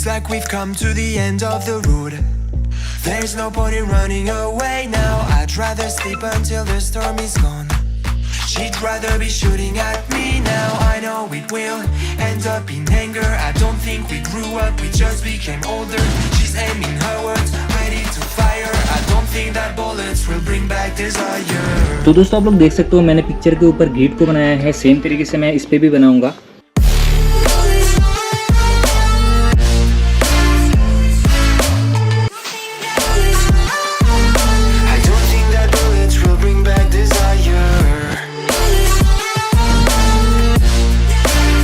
like we've come to the end of the road. There's no point in running away now. I'd rather sleep until the storm is gone. She'd rather be shooting at me now. I know it will end up in anger. I don't think we grew up, we just became older. She's aiming her words, ready to fire. I don't think that bullets will bring back desire. तो दोस्तों आप लोग देख सकते हो मैंने picture के ऊपर ग्रिड को बनाया है, सेम तरीके से मैं इस पे भी बनाऊंगा।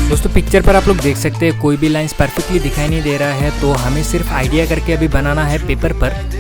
दोस्तों पिक्चर पर आप लोग देख सकते हैं कोई भी लाइंस परफेक्टली दिखाई नहीं दे रहा है, तो हमें सिर्फ आइडिया करके अभी बनाना है पेपर पर।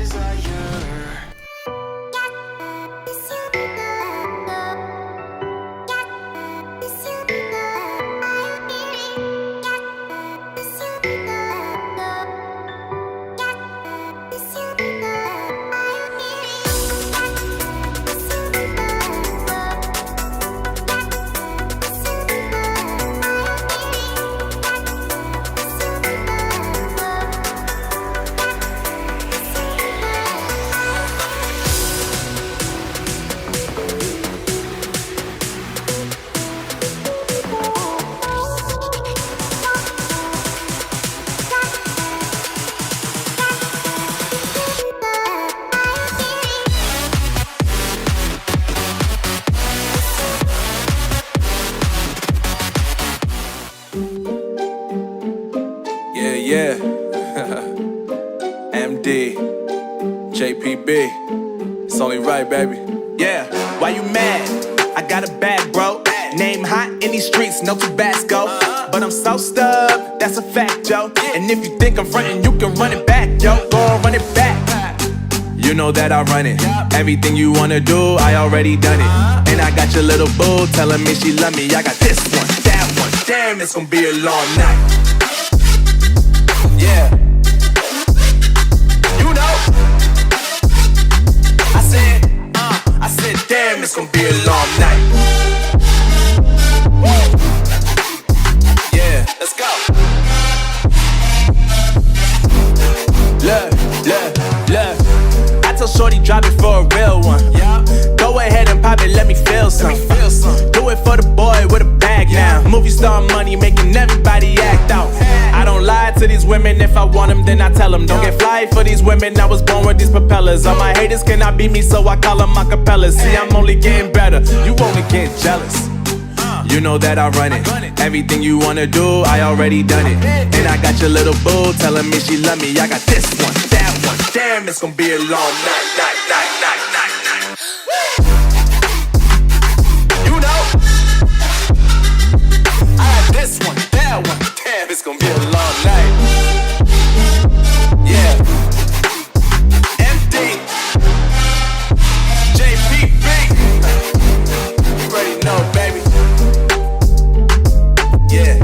Yeah, MD, JPB, it's only right, baby. Yeah, why you mad? I got a bag, bro. Name hot in these streets, no Tabasco. But I'm so stubbed, that's a fact, yo. And if you think I'm frontin', you can run it back, yo. Go on, run it back. You know that I run it. Everything you wanna do, I already done it. And I got your little boo telling me she love me. I got this one, that one. Damn, it's gonna be a long night. Yeah, you know. I said, damn, it's gonna be a long night. Yeah, let's go. Look. I told Shorty drop it for a real one. Yeah. Go ahead and pop it, let me feel some. Do it for the boy with a bag now. Movie star money making everybody act out. I don't lie to these women, if I want them then I tell them. Don't get fly for these women, I was born with these propellers. All my haters cannot beat me, so I call them acapellas. See, I'm only getting better, you only get jealous. You know that I run it. Everything you wanna do, I already done it. And I got your little boo telling me she love me. I got this one, that one. Damn, it's gonna be a long night. You know, I got this one, that one. Damn, it's gonna be a long night. Yeah. MD, JPB. You already know, baby. Yeah.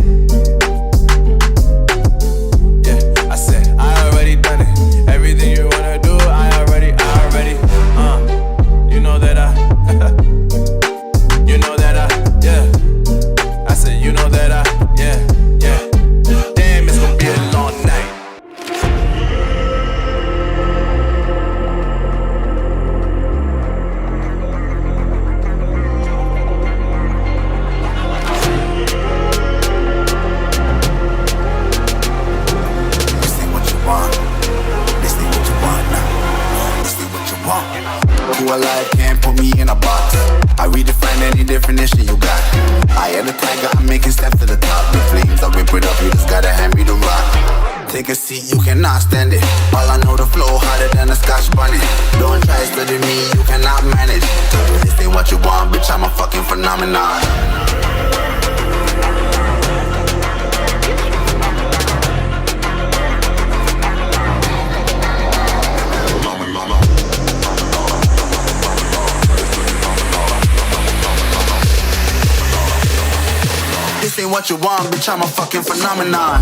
I said, I already done it. Everything you wanna do, I already. You know that you know that yeah. I said, you know that yeah. Damn, it's gonna be a long night. Who alive can't put me in a box. I redefine any definition you got. I am the tiger, I'm making steps to the top. The flames, I whip it up, you just gotta hand me the rock. Take a seat, you cannot stand it. All I know, the flow harder than a Scotch bunny. Don't try study me, you cannot manage. This ain't what you want, bitch, I'm a fucking phenomenon. This ain't what you want, bitch, I'm a fucking phenomenon.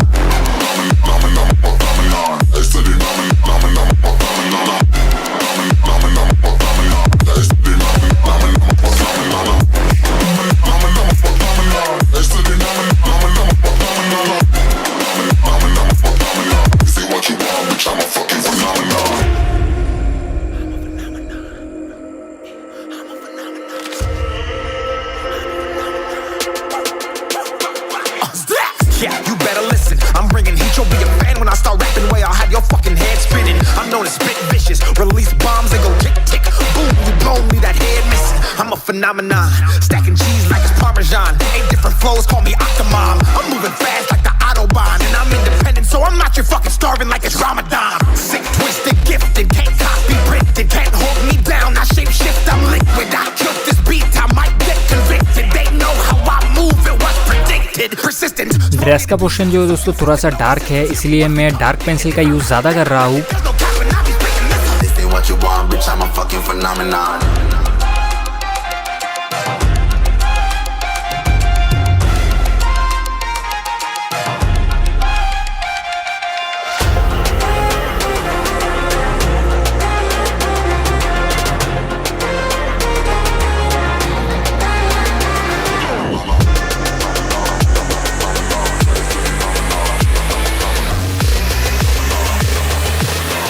start rapping way, I'll have your fucking head spinning. I'm known as spit vicious, release bombs and go tick tick, boom, you blow me that head missing. I'm a phenomenon, stacking cheese like it's Parmesan. 8 different flows, call me Octomom. I'm moving fast like the Autobahn, and I'm independent, so I'm not your fucking starving like it's Ramadan. Sick, twisted, gifted, can't copy, printed, can't hold me down. I shape shift, I'm liquid. I killed this beat, I might get convicted. They know how I move, it was predicted. Persistent. Dress का portion जो है दोस्तों थोड़ा सा dark है, इसलिए मैं dark pencil का यूज़ ज़्यादा कर रहा हूँ। There's no cap and I be spitting this. This ain't what you want, bitch, I'm a fucking phenomenon.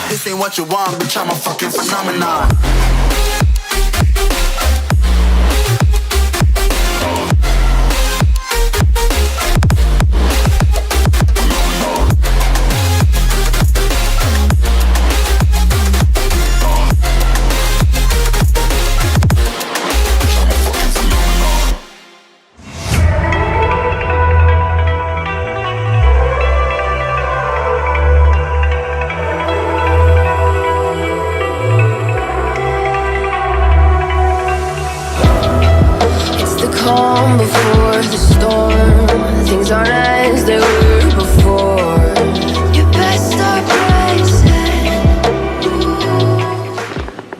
This ain't what you want, bitch, I'm a fucking phenomenon. Calm before the storm. Things aren't as they were before. You best start rising.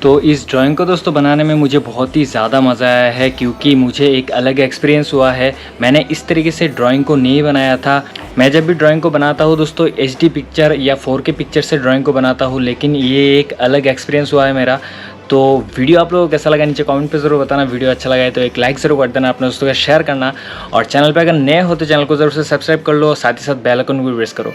तो इस drawing को दोस्तों बनाने में मुझे बहुत ही ज़्यादा मज़ा आया है, क्योंकि मुझे एक अलग एक्सपीरियंस हुआ है। मैंने इस तरीके से ड्राइंग को नहीं बनाया था। मैं जब भी ड्राइंग को बनाता हूँ दोस्तों HD पिक्चर या 4K पिक्चर से ड्राइंग को बनाता हूँ, लेकिन ये एक अलग एक्सपीरियंस हुआ है मेरा। तो वीडियो आप लोगों को कैसा लगा नीचे कमेंट पे ज़रूर बताना। वीडियो अच्छा लगा है तो एक लाइक ज़रूर कर देना, अपने दोस्तों का शेयर करना, और चैनल पे अगर नए हो तो चैनल को ज़रूर से सब्सक्राइब कर लो, साथ ही साथ बेल आइकन को भी प्रेस करो।